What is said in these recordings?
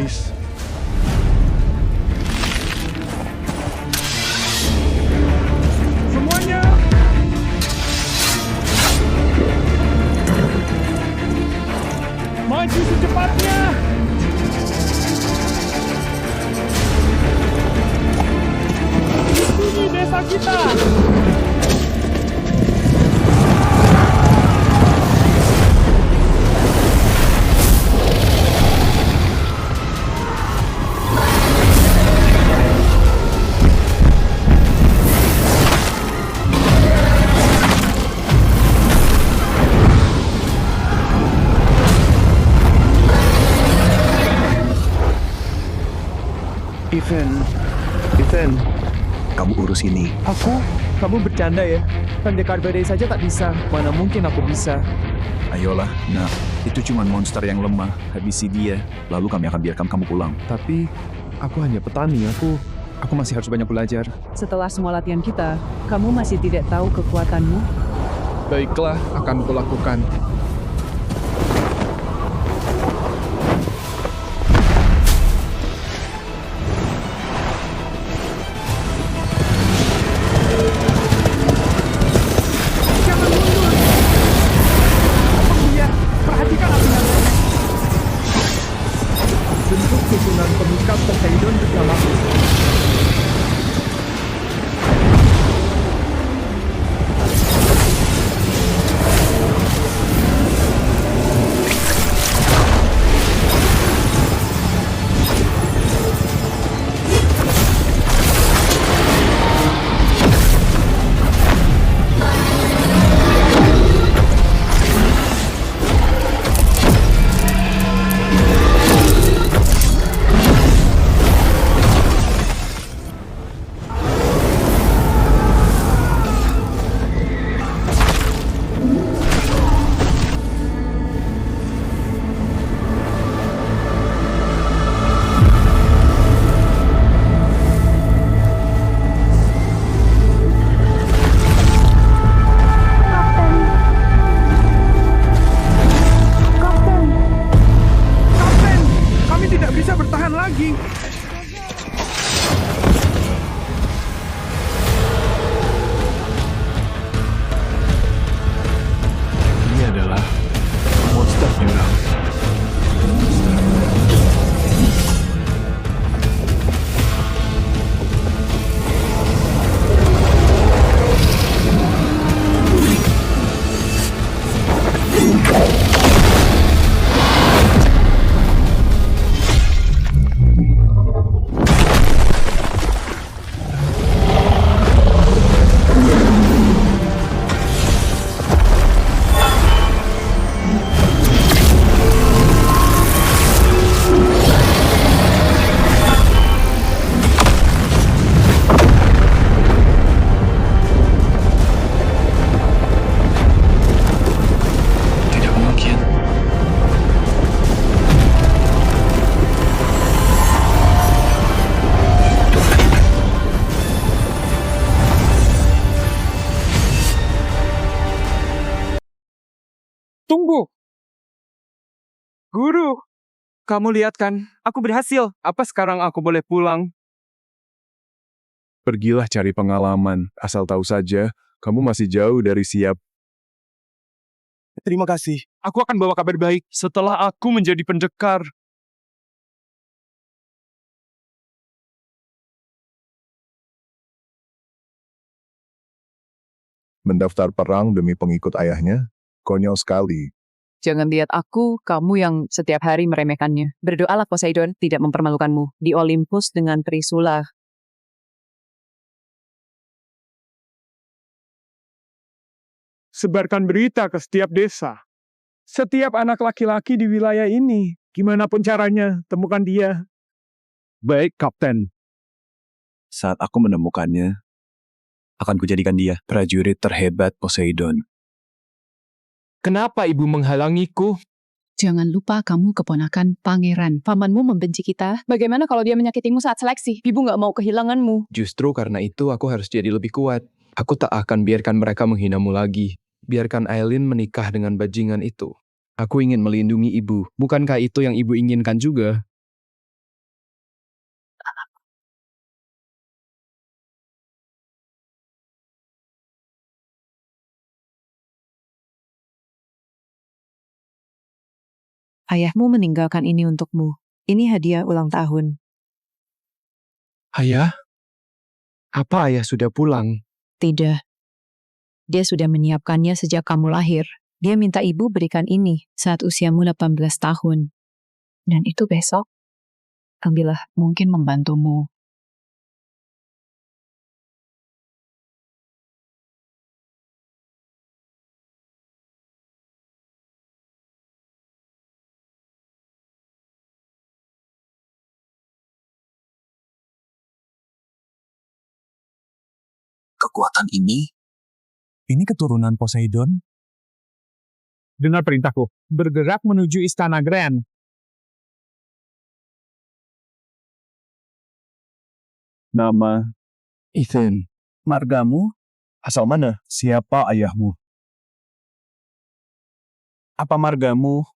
iblis. Semuanya! Maju secepatnya! Ini desa kita! Ethan, kamu urus ini. Aku? Kamu bercanda ya? Pendekar badai saja tak bisa. Mana mungkin aku bisa? Ayolah, nak. Itu cuma monster yang lemah. Habisi dia. Lalu kami akan biarkan kamu pulang. Tapi, aku hanya petani. Aku masih harus banyak belajar. Setelah semua latihan kita, kamu masih tidak tahu kekuatanmu? Baiklah, akan kulakukan. Bentuk susunan pemikat Poseidon bersamaku. Kapten, kami tidak bisa bertahan lagi. Ini adalah monster jurang. Tidak mungkin. Tunggu! Guru! Kamu lihat kan? Aku berhasil. Apa sekarang aku boleh pulang? Pergilah cari pengalaman, asal tahu saja, kamu masih jauh dari siap. Terima kasih. Aku akan bawa kabar baik setelah aku menjadi pendekar. Mendaftar perang demi pengikut ayahnya? Konyol sekali. Jangan lihat aku, kamu yang setiap hari meremehkannya. Berdoalah Poseidon tidak mempermalukanmu di Olympus dengan Trisula. Sebarkan berita ke setiap desa. Setiap anak laki-laki di wilayah ini, gimana pun caranya, temukan dia. Baik, Kapten. Saat aku menemukannya, akan kujadikan dia prajurit terhebat Poseidon. Kenapa ibu menghalangiku? Jangan lupa kamu keponakan pangeran. Pamanmu membenci kita. Bagaimana kalau dia menyakitimu saat seleksi? Ibu nggak mau kehilanganmu. Justru karena itu aku harus jadi lebih kuat. Aku tak akan biarkan mereka menghinamu lagi. Biarkan Aileen menikah dengan bajingan itu. Aku ingin melindungi ibu. Bukankah itu yang ibu inginkan juga? Ayahmu meninggalkan ini untukmu. Ini hadiah ulang tahun. Ayah? Apa ayah sudah pulang? Tidak. Dia sudah menyiapkannya sejak kamu lahir. Dia minta ibu berikan ini saat usiamu 18 tahun. Dan itu besok. Ambillah, mungkin membantumu. Kekuatan ini keturunan Poseidon? Dengar perintahku, bergerak menuju Istana Grand. Nama, Ethan, margamu, asal mana? siapa ayahmu? Apa margamu?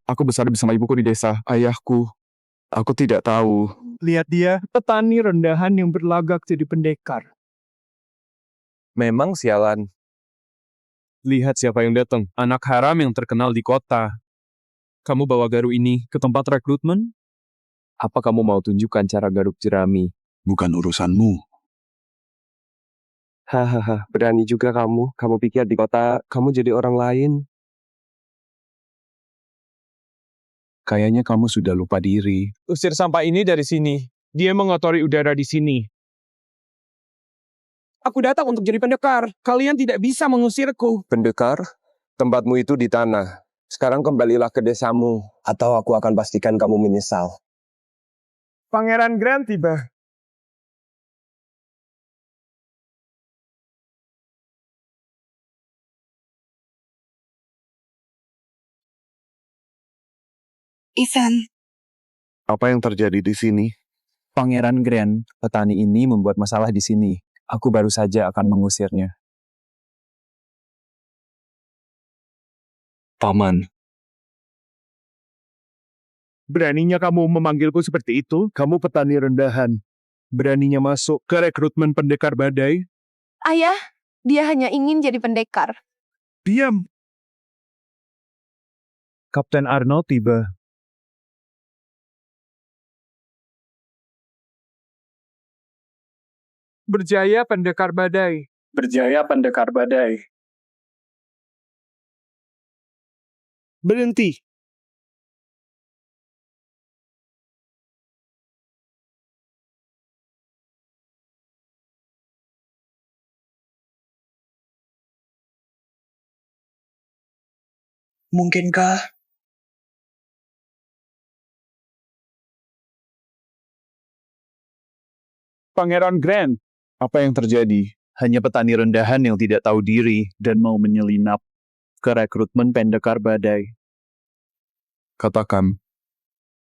Aku besar bersama ibuku di desa. Ayahku, aku tidak tahu. Lihat dia, petani rendahan yang berlagak jadi pendekar. Memang sialan. Lihat siapa yang datang. Anak haram yang terkenal di kota. Kamu bawa garu ini ke tempat rekrutmen? Apa kamu mau tunjukkan cara garuk jerami? Bukan urusanmu. Hahaha, berani juga kamu. Kamu pikir di kota kamu jadi orang lain? Kayaknya kamu sudah lupa diri. Usir sampah ini dari sini. Dia mengotori udara di sini. Aku datang untuk jadi pendekar. Kalian tidak bisa mengusirku. Pendekar, tempatmu itu di tanah. Sekarang kembalilah ke desamu, atau aku akan pastikan kamu menyesal. Pangeran Grand tiba. Ethan, Apa yang terjadi di sini? Pangeran Grand, petani ini membuat masalah di sini. Aku baru saja akan mengusirnya. Paman, Beraninya kamu memanggilku seperti itu? Kamu petani rendahan. Beraninya masuk ke rekrutmen pendekar badai? ayah, dia hanya ingin jadi pendekar. Diam. Kapten Arnold tiba. Berjaya pendekar badai. Berjaya pendekar badai. Berhenti. Mungkinkah Pangeran Grand, Apa yang terjadi? Hanya petani rendahan yang tidak tahu diri dan mau menyelinap ke rekrutmen pendekar badai. katakan,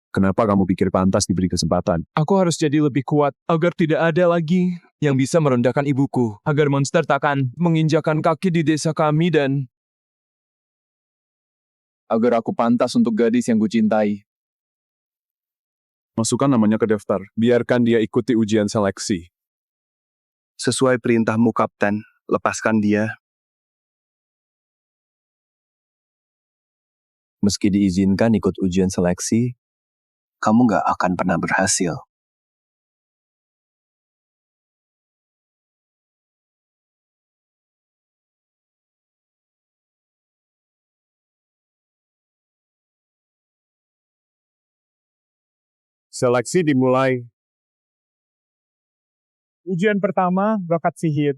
kenapa kamu pikir pantas diberi kesempatan? Aku harus jadi lebih kuat agar tidak ada lagi yang bisa merendahkan ibuku. Agar monster takkan menginjakan kaki di desa kami dan Agar aku pantas untuk gadis yang kucintai. Masukkan namanya ke daftar. Biarkan dia ikuti ujian seleksi. Sesuai perintahmu, Kapten. Lepaskan dia. Meski diizinkan ikut ujian seleksi, Kamu gak akan pernah berhasil. seleksi dimulai. Ujian pertama, bakat sihir.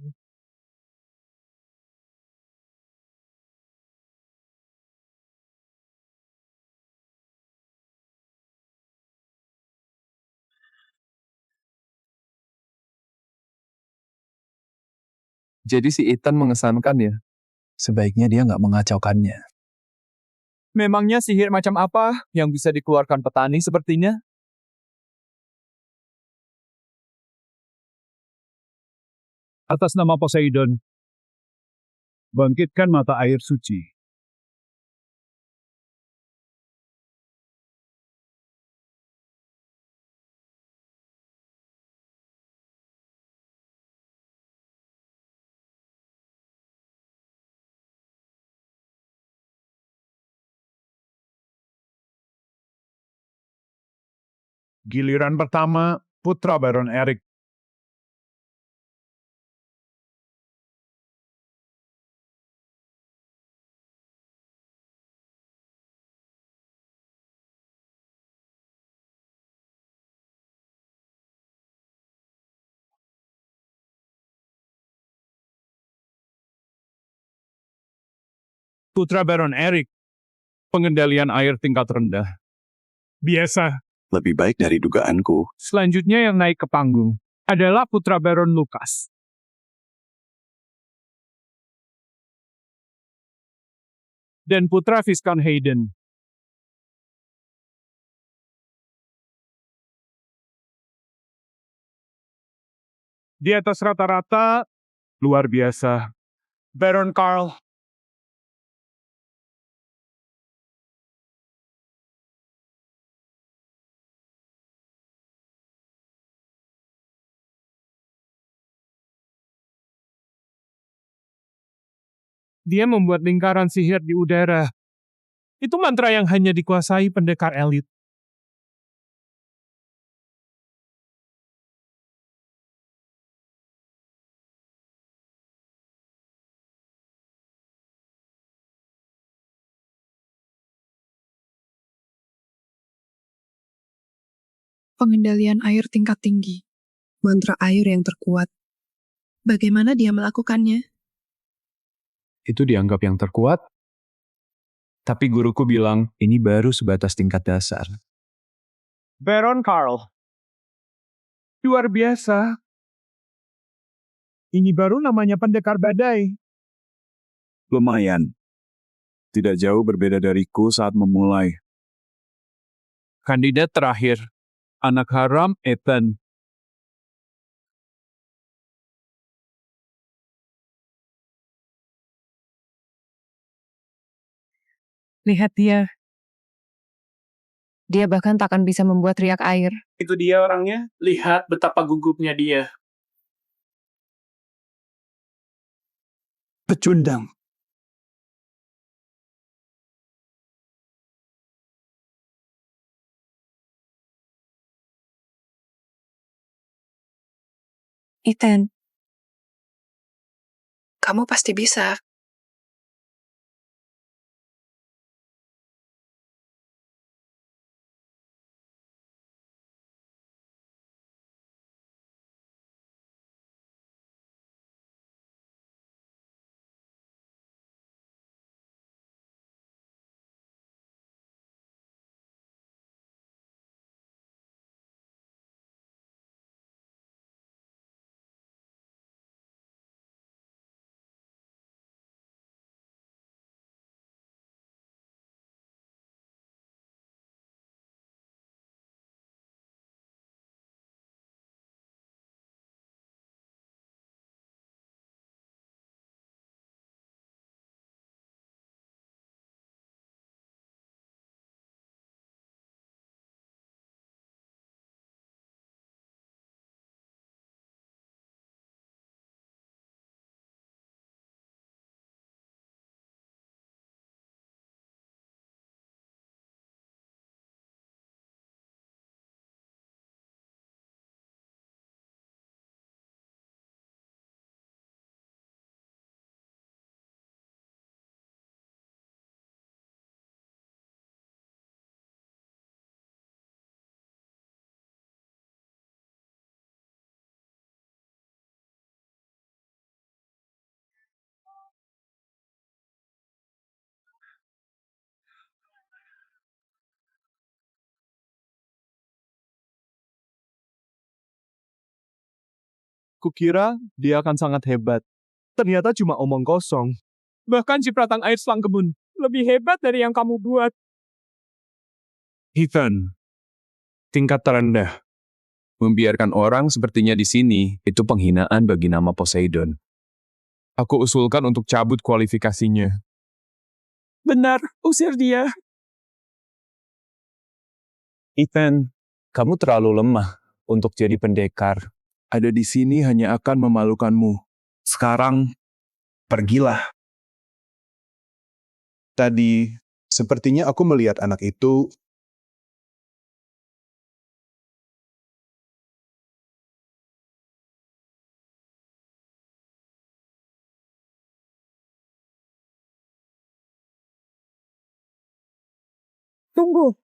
jadi si Ethan mengesankan ya. sebaiknya dia nggak mengacaukannya. Memangnya sihir macam apa yang bisa dikeluarkan petani sepertinya? Atas nama Poseidon, bangkitkan mata air suci. Giliran pertama, putra Baron Eric. Putra Baron Eric, pengendalian air tingkat rendah. Biasa. Lebih baik dari dugaanku. Selanjutnya yang naik ke panggung adalah putra Baron Lucas. Dan putra Viscount Hayden. Di atas rata-rata, luar biasa. Baron Carl. Dia membuat lingkaran sihir di udara. Itu mantra yang hanya dikuasai pendekar elit. Pengendalian air tingkat tinggi. Mantra air yang terkuat. Bagaimana dia melakukannya? Itu dianggap yang terkuat. Tapi guruku bilang, ini baru sebatas tingkat dasar. Baron Carl. Luar biasa. Ini baru namanya pendekar badai. Lumayan. Tidak jauh berbeda dariku saat memulai. Kandidat terakhir, anak haram Ethan. Lihat dia. Dia bahkan takkan bisa membuat riak air. Itu dia orangnya. Lihat betapa gugupnya dia. Pecundang. Ethan, kamu pasti bisa. Kukira dia akan sangat hebat. Ternyata cuma omong kosong. Bahkan cipratan air selang kebun. Lebih hebat dari yang kamu buat. Ethan, tingkat terendah. Membiarkan orang sepertinya di sini, itu penghinaan bagi nama Poseidon. Aku usulkan untuk cabut kualifikasinya. Benar, usir dia. Ethan, kamu terlalu lemah untuk jadi pendekar. Ada di sini hanya akan memalukanmu. Sekarang, pergilah. Tadi, sepertinya aku melihat anak itu Tunggu.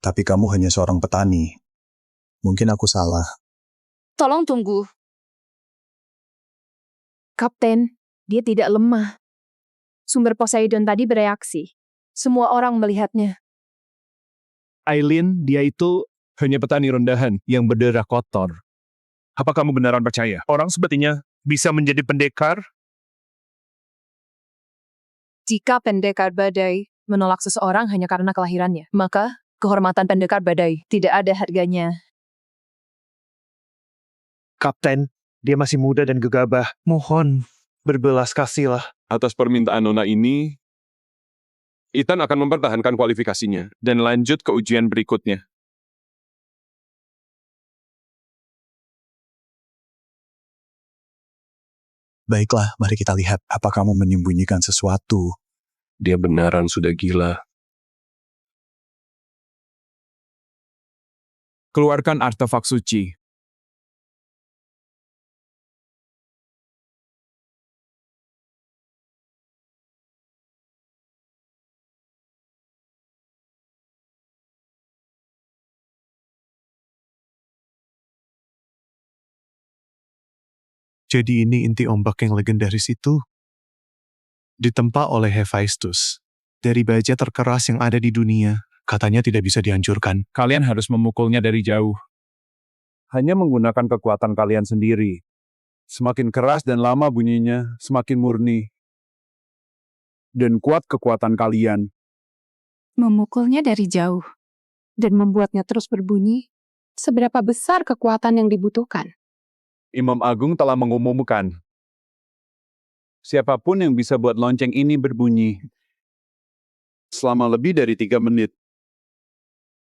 Tapi kamu hanya seorang petani. Mungkin aku salah. Tolong tunggu. Kapten, dia tidak lemah. Sumber Poseidon tadi bereaksi. Semua orang melihatnya. Aileen, dia itu hanya petani rendahan yang berdarah kotor. Apa kamu beneran percaya? Orang sepertinya bisa menjadi pendekar? Jika pendekar badai menolak seseorang hanya karena kelahirannya, maka kehormatan pendekar badai tidak ada harganya. Kapten, dia masih muda dan gegabah. Mohon, berbelas kasihlah. Atas permintaan Nona ini, Ethan akan mempertahankan kualifikasinya dan lanjut ke ujian berikutnya. Baiklah, mari kita lihat apa kamu menyembunyikan sesuatu. Dia benaran sudah gila. Keluarkan artefak suci. Jadi ini inti ombak yang legendaris itu ditempa oleh Hephaestus. Dari baja terkeras yang ada di dunia, katanya tidak bisa dihancurkan. Kalian harus memukulnya dari jauh. Hanya menggunakan kekuatan kalian sendiri. Semakin keras dan lama bunyinya, semakin murni. Dan kuat kekuatan kalian. Memukulnya dari jauh dan membuatnya terus berbunyi. Seberapa besar kekuatan yang dibutuhkan? Imam Agung telah mengumumkan. Siapapun yang bisa buat lonceng ini berbunyi selama lebih dari 3 menit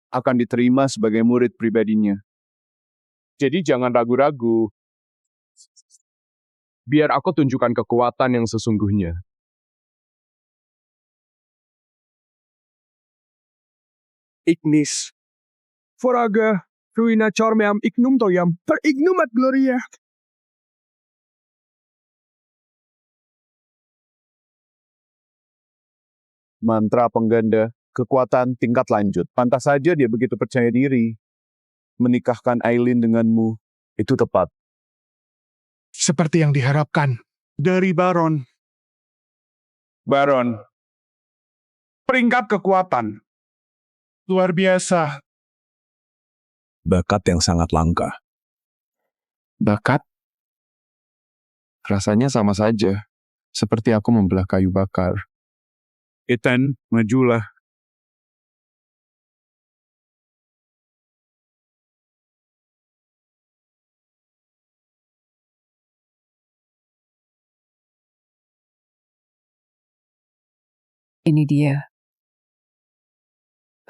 akan diterima sebagai murid pribadinya. Jadi jangan ragu-ragu. Biar aku tunjukkan kekuatan yang sesungguhnya. Ignis. Foraga, ruina charmeam ignum toyam, per ignum ad gloria. Mantra pengganda, kekuatan tingkat lanjut. Pantas saja dia begitu percaya diri. Menikahkan Aileen denganmu, itu tepat. Seperti yang diharapkan dari Baron. Baron, Peringkat kekuatan. Luar biasa. Bakat yang sangat langka. Bakat? Rasanya sama saja. Seperti aku membelah kayu bakar. Ethan, majulah. Ini dia.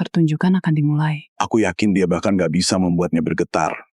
Pertunjukan akan dimulai. Aku yakin dia bahkan gak bisa membuatnya bergetar.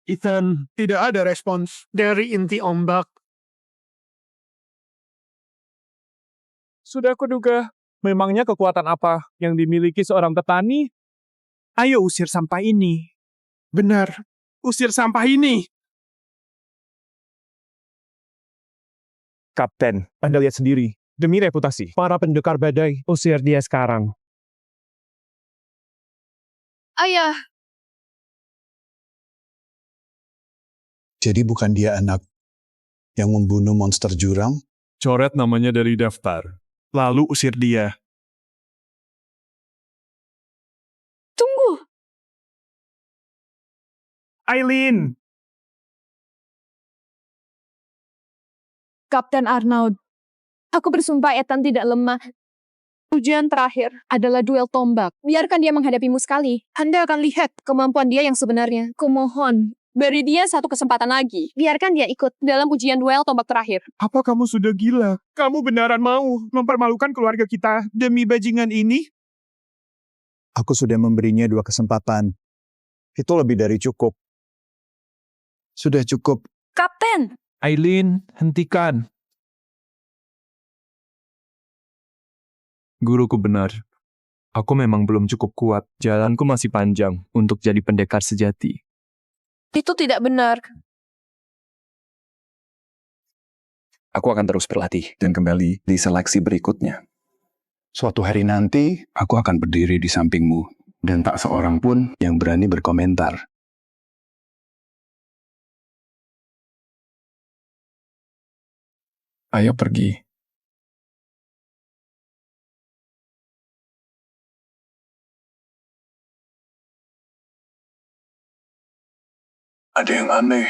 Ethan, tidak ada respons dari inti ombak. Sudah kuduga, memangnya kekuatan apa yang dimiliki seorang petani? Ayo usir sampah ini. Benar, usir sampah ini. Kapten, Anda lihat sendiri. Demi reputasi, para pendekar badai, usir dia sekarang. Ayah, Jadi bukan dia anak yang membunuh monster jurang? Coret namanya dari daftar. Lalu usir dia. tunggu. Aileen! Kapten Arnaud, aku bersumpah Ethan tidak lemah. Ujian terakhir adalah duel tombak. Biarkan dia menghadapimu sekali. Anda akan lihat kemampuan dia yang sebenarnya. Kumohon, beri dia satu kesempatan lagi. Biarkan dia ikut dalam ujian duel tombak terakhir. Apa kamu sudah gila? Kamu beneran mau mempermalukan keluarga kita demi bajingan ini? Aku sudah memberinya 2 kesempatan. Itu lebih dari cukup. Sudah cukup. Kapten! Aileen, hentikan. Guruku benar. Aku memang belum cukup kuat. Jalanku masih panjang untuk jadi pendekar sejati. Itu tidak benar. Aku akan terus berlatih dan kembali di seleksi berikutnya. Suatu hari nanti, aku akan berdiri di sampingmu, dan tak seorang pun yang berani berkomentar. Ayo pergi. Ada yang aneh.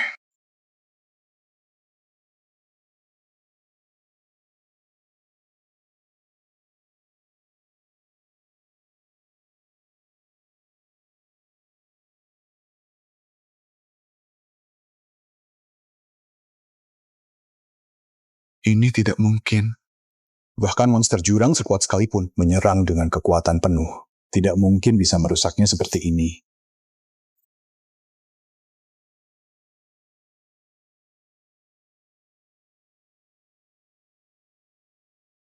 Ini tidak mungkin. Bahkan monster jurang sekuat sekalipun menyerang dengan kekuatan penuh. Tidak mungkin bisa merusaknya seperti ini.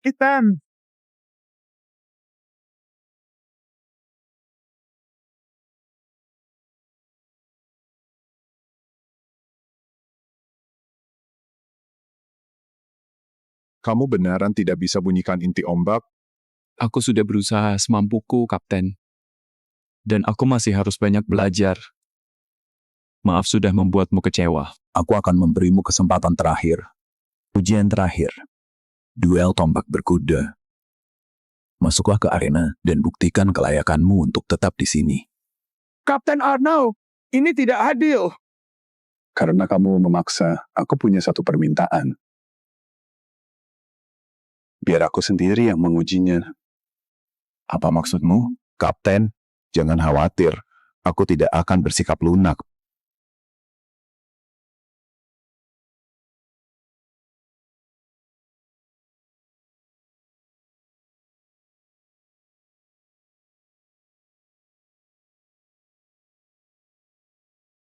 Ethan! Kamu beneran tidak bisa bunyikan inti ombak? Aku sudah berusaha semampuku, Kapten. Dan aku masih harus banyak belajar. Maaf sudah membuatmu kecewa. Aku akan memberimu kesempatan terakhir. Ujian terakhir. Duel tombak berkuda. Masuklah ke arena dan buktikan kelayakanmu untuk tetap di sini. Kapten Arnaud, ini tidak adil. Karena kamu memaksa, aku punya satu permintaan. Biar aku sendiri yang mengujinya. Apa maksudmu? Kapten, jangan khawatir. Aku tidak akan bersikap lunak.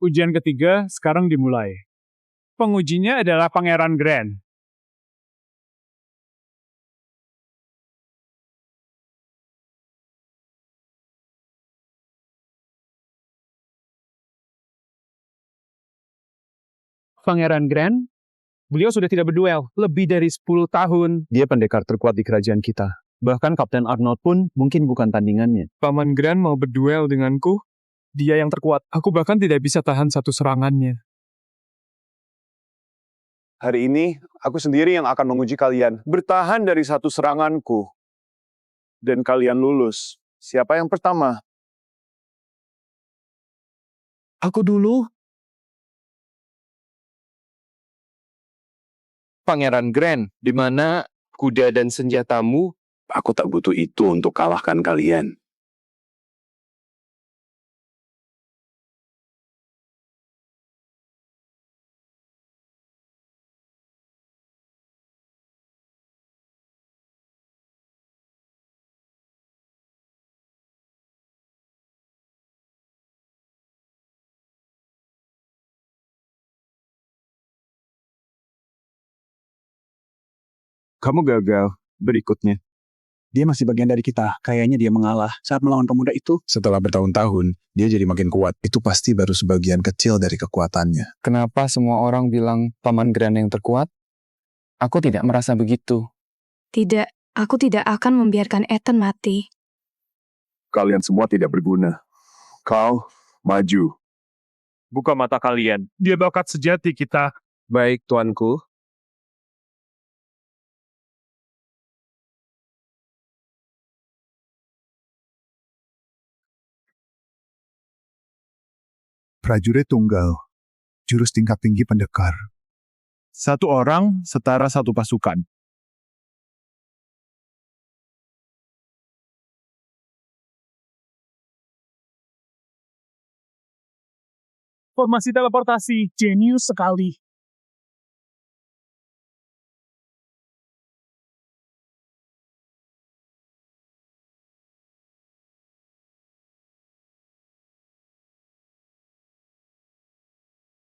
Ujian ketiga sekarang dimulai. Pengujinya adalah Pangeran Grand. Pangeran Grand, beliau sudah tidak berduel lebih dari 10 tahun. Dia pendekar terkuat di kerajaan kita. Bahkan Kapten Arnold pun mungkin bukan tandingannya. Paman Gran mau berduel denganku? Dia yang terkuat. Aku bahkan tidak bisa tahan satu serangannya. Hari ini, aku sendiri yang akan menguji kalian. Bertahan dari satu seranganku. Dan kalian lulus. Siapa yang pertama? Aku dulu. Pangeran Grand, di mana kuda dan senjatamu? Aku tak butuh itu untuk kalahkan kalian. Kamu gagal. Berikutnya. Dia masih bagian dari kita. Kayaknya dia mengalah saat melawan pemuda itu. Setelah bertahun-tahun, dia jadi makin kuat. Itu pasti baru sebagian kecil dari kekuatannya. Kenapa semua orang bilang Paman Gran yang terkuat? Aku tidak merasa begitu. Tidak, aku tidak akan membiarkan Ethan mati. Kalian semua tidak berguna. Kau, maju. Buka mata kalian. Dia bakat sejati kita. Baik, tuanku. Prajurit tunggal. Jurus tingkat tinggi pendekar. Satu orang setara satu pasukan. Formasi teleportasi, jenius sekali.